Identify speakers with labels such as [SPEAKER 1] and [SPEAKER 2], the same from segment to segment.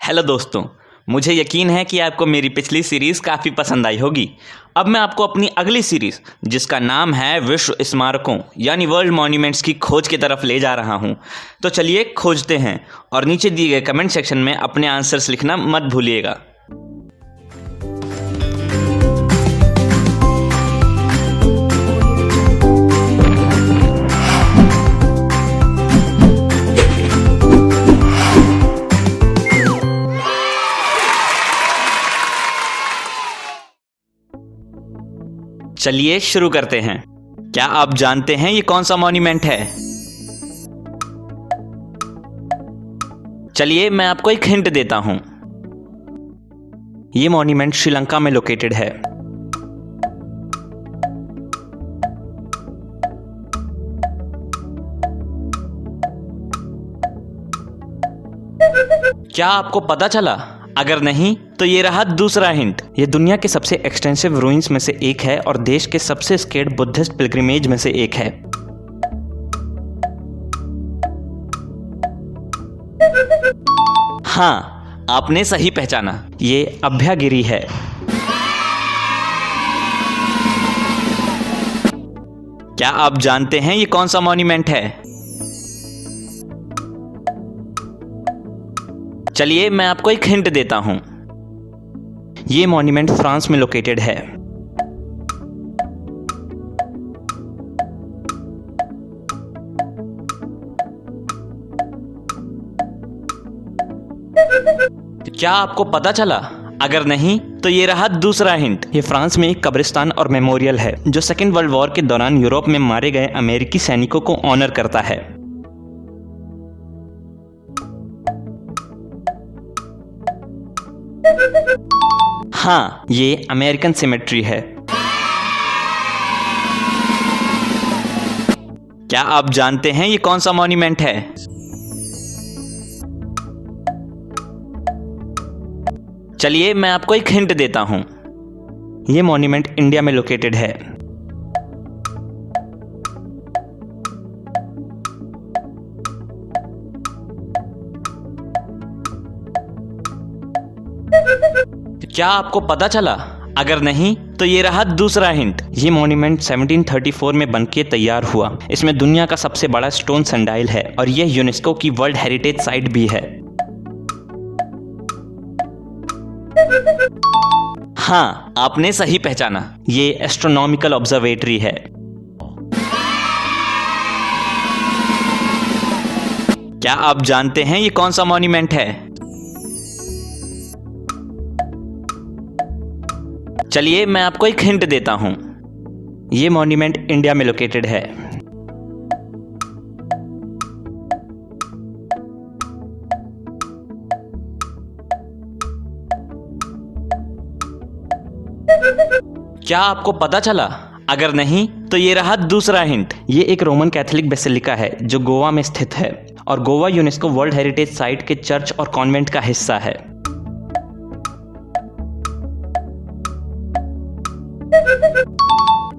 [SPEAKER 1] Hello दोस्तों, मुझे यकीन है कि आपको मेरी पिछली सीरीज़ काफ़ी पसंद आई होगी। अब मैं आपको अपनी अगली सीरीज़ जिसका नाम है विश्व स्मारकों यानी वर्ल्ड मॉन्यूमेंट्स की खोज की तरफ ले जा रहा हूं। तो चलिए खोजते हैं और नीचे दिए गए कमेंट सेक्शन में अपने आंसर्स लिखना मत भूलिएगा। चलिए शुरू करते हैं। क्या आप जानते हैं ये कौन सा मॉन्यूमेंट है? चलिए मैं आपको एक हिंट देता हूं। ये मॉन्यूमेंट श्रीलंका में लोकेटेड है। क्या आपको पता चला? अगर नहीं तो ये रहा दूसरा हिंट। ये दुनिया के सबसे एक्सटेंसिव रूइंस में से एक है और देश के सबसे स्केर्ड बुद्धिस्ट पिलग्रिमेज में से एक है। हाँ, आपने सही पहचाना, ये अभ्यागिरी है। क्या आप जानते हैं ये कौन सा मॉन्यूमेंट है? चलिए मैं आपको एक हिंट देता हूं। ये मॉन्यूमेंट फ्रांस में लोकेटेड है। क्या आपको पता चला? अगर नहीं तो ये रहा दूसरा हिंट। ये फ्रांस में एक कब्रिस्तान और मेमोरियल है जो सेकेंड वर्ल्ड वॉर के दौरान यूरोप में मारे गए अमेरिकी सैनिकों को ऑनर करता है। हाँ, ये अमेरिकन सिमेट्री है। क्या आप जानते हैं ये कौन सा मॉन्यूमेंट है? चलिए मैं आपको एक हिंट देता हूं। ये मॉन्यूमेंट इंडिया में लोकेटेड है। क्या आपको पता चला? अगर नहीं तो ये रहा दूसरा हिंट। ये मॉन्यूमेंट 1734 में बनके तैयार हुआ। इसमें दुनिया का सबसे बड़ा स्टोन सनडाइल है और यह यूनेस्को की वर्ल्ड हेरिटेज साइट भी है। हाँ, आपने सही पहचाना, ये एस्ट्रोनॉमिकल ऑब्जर्वेटरी है। क्या आप जानते हैं ये कौन सा मॉन्यूमेंट है? चलिए मैं आपको एक हिंट देता हूं। ये मॉन्यूमेंट इंडिया में लोकेटेड है। क्या आपको पता चला? अगर नहीं तो ये रहा दूसरा हिंट। ये एक रोमन कैथोलिक बेसिलिका है जो गोवा में स्थित है और Goa UNESCO world heritage site के चर्च और कॉन्वेंट का हिस्सा है।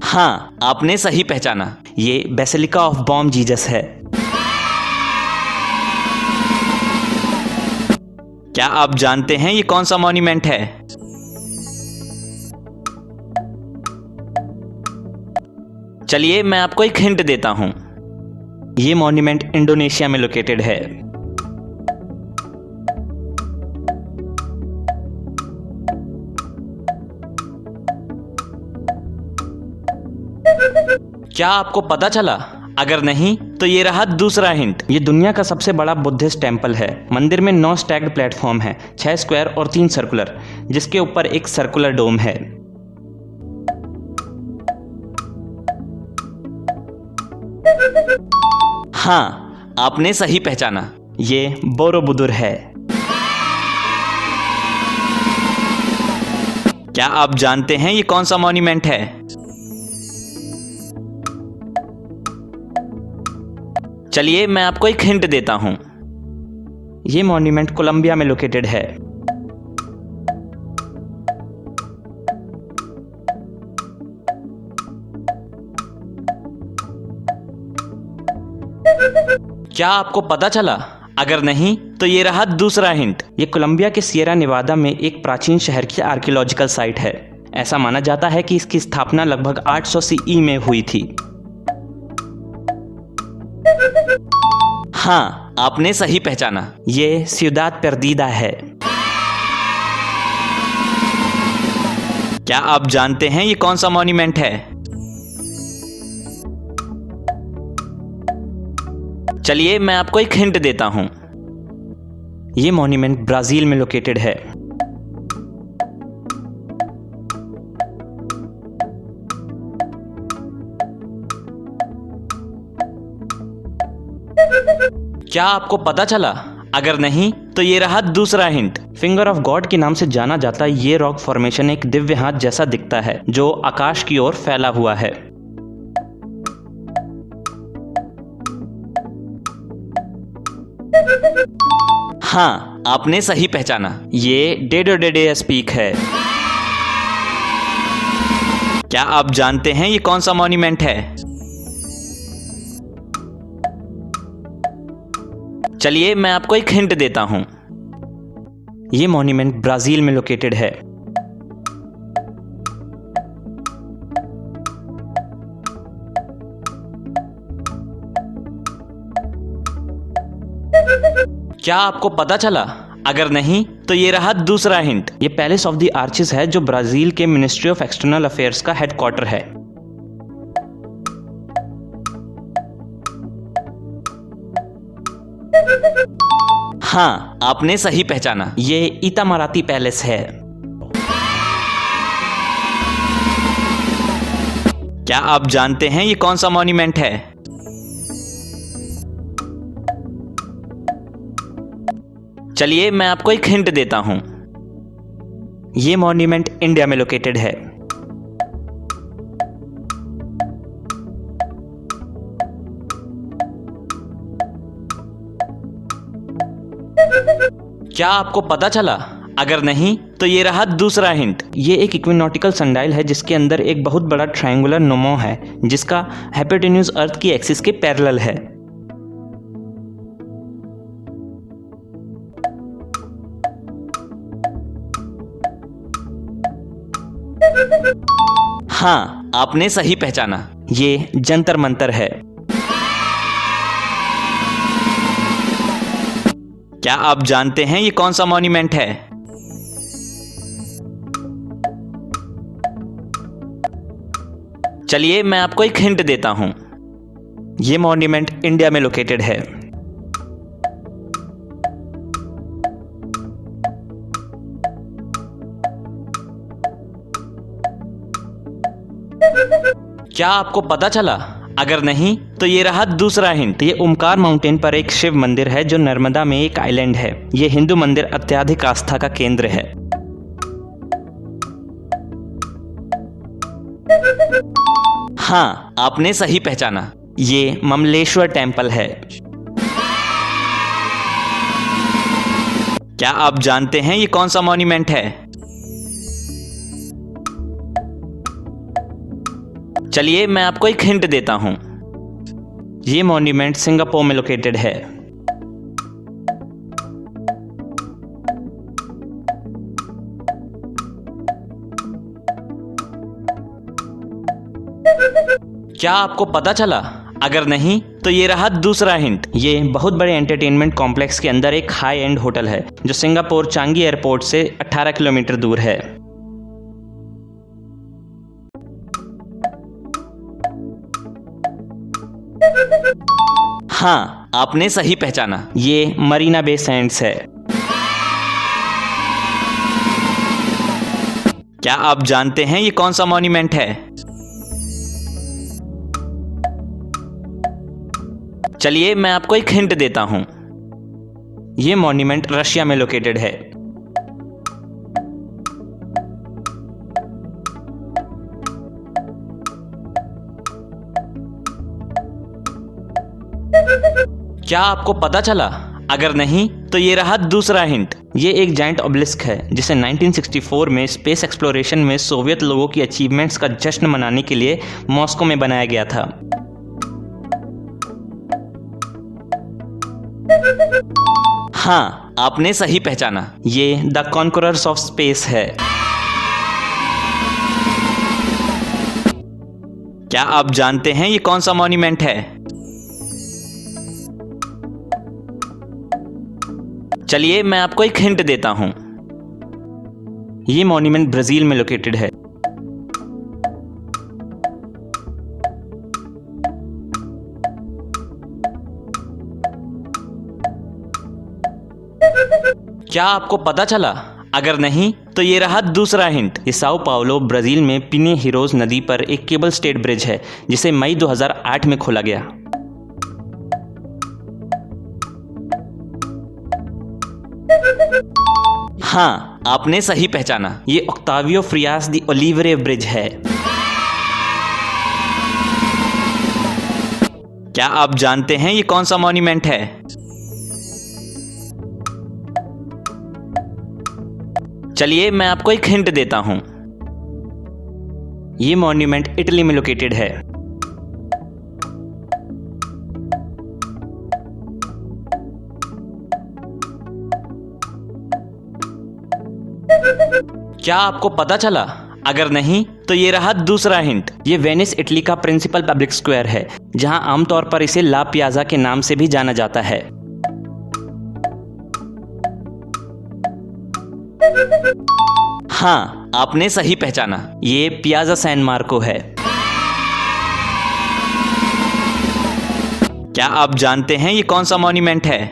[SPEAKER 1] हाँ, आपने सही पहचाना, ये बेसिलिका ऑफ बॉम जीसस है। क्या आप जानते हैं ये कौन सा मॉन्यूमेंट है? चलिए मैं आपको एक हिंट देता हूं। ये मॉन्यूमेंट इंडोनेशिया में लोकेटेड है। क्या आपको पता चला? अगर नहीं तो ये रहा दूसरा हिंट। ये दुनिया का सबसे बड़ा बुद्धिस्ट टेंपल है। मंदिर में 9 स्टैक्ड प्लेटफॉर्म है, 6 स्क्वायर और 3 सर्कुलर, जिसके ऊपर एक सर्कुलर डोम है। हाँ, आपने सही पहचाना, ये बोरोबुदुर है। क्या आप जानते हैं ये कौन सा मॉन्यूमेंट है? चलिए मैं आपको एक हिंट देता हूं। ये मॉन्यूमेंट कोलंबिया में लोकेटेड है। क्या आपको पता चला? अगर नहीं तो ये रहा दूसरा हिंट। ये कोलंबिया के सियरा नेवादा में एक प्राचीन शहर की आर्कियोलॉजिकल साइट है। ऐसा माना जाता है कि इसकी स्थापना लगभग 800 सीई में हुई थी। हाँ, आपने सही पहचाना, ये सिउदाद पर्दीदा है। क्या आप जानते हैं ये कौन सा मॉन्यूमेंट है? चलिए मैं आपको एक हिंट देता हूं। ये मॉन्यूमेंट ब्राजील में लोकेटेड है। क्या आपको पता चला? अगर नहीं तो ये रहा दूसरा हिंट। फिंगर ऑफ गॉड के नाम से जाना जाता ये रॉक फॉर्मेशन एक दिव्य हाथ जैसा दिखता है जो आकाश की ओर फैला हुआ है। हाँ, आपने सही पहचाना, ये डेडो डेडे स्पीक है। क्या आप जानते हैं ये कौन सा मॉन्यूमेंट है? चलिए मैं आपको एक हिंट देता हूं। ये मॉन्यूमेंट ब्राजील में लोकेटेड है। क्या आपको पता चला? अगर नहीं तो ये रहा दूसरा हिंट। ये पैलेस ऑफ द आर्चिस है जो ब्राजील के मिनिस्ट्री ऑफ एक्सटर्नल अफेयर्स का हेडक्वार्टर है। हाँ, आपने सही पहचाना, ये इतामाराती पैलेस है। क्या आप जानते हैं ये कौन सा मॉन्यूमेंट है? चलिए मैं आपको एक हिंट देता हूं। ये मॉन्यूमेंट इंडिया में लोकेटेड है। क्या आपको पता चला? अगर नहीं तो ये रहा दूसरा हिंट। ये एक इक्विनॉटिकल सनडायल है जिसके अंदर एक बहुत बड़ा ट्रायंगुलर नोमो है जिसका हाइपोटेन्यूज अर्थ की एक्सिस के पैरेलल है। हाँ, आपने सही पहचाना, ये जंतर मंतर है। क्या आप जानते हैं ये कौन सा मॉन्यूमेंट है? चलिए मैं आपको एक हिंट देता हूं। ये मॉन्यूमेंट इंडिया में लोकेटेड है। क्या आपको पता चला? अगर नहीं तो ये रहा दूसरा हिंट। ये ओमकार माउंटेन पर एक शिव मंदिर है जो नर्मदा में एक आइलैंड है। ये हिंदू मंदिर अत्यधिक आस्था का केंद्र है। हाँ, आपने सही पहचाना, ये ममलेश्वर टेम्पल है। क्या आप जानते हैं ये कौन सा मॉन्यूमेंट है? चलिए मैं आपको एक हिंट देता हूं। ये मॉन्यूमेंट सिंगापुर में लोकेटेड है। क्या आपको पता चला? अगर नहीं तो ये रहा दूसरा हिंट। ये बहुत बड़े एंटरटेनमेंट कॉम्प्लेक्स के अंदर एक हाई एंड होटल है जो सिंगापुर चांगी एयरपोर्ट से 18 किलोमीटर दूर है। हाँ, आपने सही पहचाना, ये मरीना बे सैंड्स है। क्या आप जानते हैं ये कौन सा मॉन्यूमेंट है? चलिए मैं आपको एक हिंट देता हूं। ये मॉन्यूमेंट रशिया में लोकेटेड है। क्या आपको पता चला? अगर नहीं तो ये रहा दूसरा हिंट। ये एक जायंट ऑब्लिस्क है जिसे 1964 में स्पेस एक्सप्लोरेशन में सोवियत लोगों की अचीवमेंट्स का जश्न मनाने के लिए मॉस्को में बनाया गया था। हाँ, आपने सही पहचाना, ये द कॉन्करर्स ऑफ स्पेस है। क्या आप जानते हैं ये कौन सा मॉन्यूमेंट है? चलिए मैं आपको एक हिंट देता हूं। ये मॉन्यूमेंट ब्राजील में लोकेटेड है। क्या आपको पता चला? अगर नहीं तो ये रहा दूसरा हिंट। ये साओ पाउलो ब्राजील में पिने हीरोज नदी पर एक केबल स्टेड ब्रिज है जिसे मई 2008 में खोला गया। हाँ, आपने सही पहचाना, ये ऑक्टावियो फ्रियास दी ओलिवेरे ब्रिज है। क्या आप जानते हैं ये कौन सा मॉन्यूमेंट है? चलिए मैं आपको एक हिंट देता हूं। ये मॉन्यूमेंट इटली में लोकेटेड है। क्या आपको पता चला? अगर नहीं तो ये रहा दूसरा हिंट। ये वेनिस इटली का प्रिंसिपल पब्लिक स्क्वायर है जहां आमतौर पर इसे ला पियाजा के नाम से भी जाना जाता है। हाँ, आपने सही पहचाना, ये पियाजा सैन मार्को है। क्या आप जानते हैं ये कौन सा मॉन्यूमेंट है?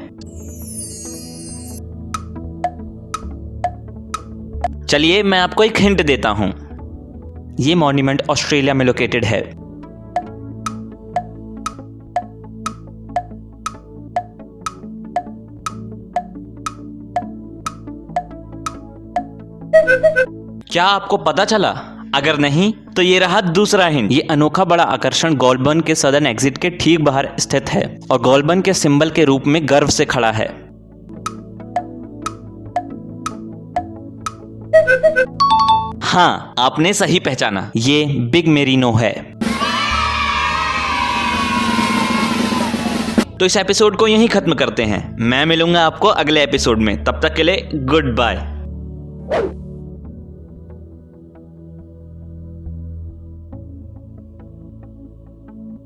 [SPEAKER 1] चलिए मैं आपको एक हिंट देता हूं। ये मॉन्यूमेंट ऑस्ट्रेलिया में लोकेटेड है। क्या आपको पता चला? अगर नहीं तो ये रहा दूसरा हिंट। ये अनोखा बड़ा आकर्षण गोल्डबर्न के सदर्न एग्जिट के ठीक बाहर स्थित है और गोल्डबर्न के सिंबल के रूप में गर्व से खड़ा है। हाँ, आपने सही पहचाना, ये बिग मेरिनो है। तो इस एपिसोड को यहीं खत्म करते हैं। मैं मिलूंगा आपको अगले एपिसोड में। तब तक के लिए गुड बाय।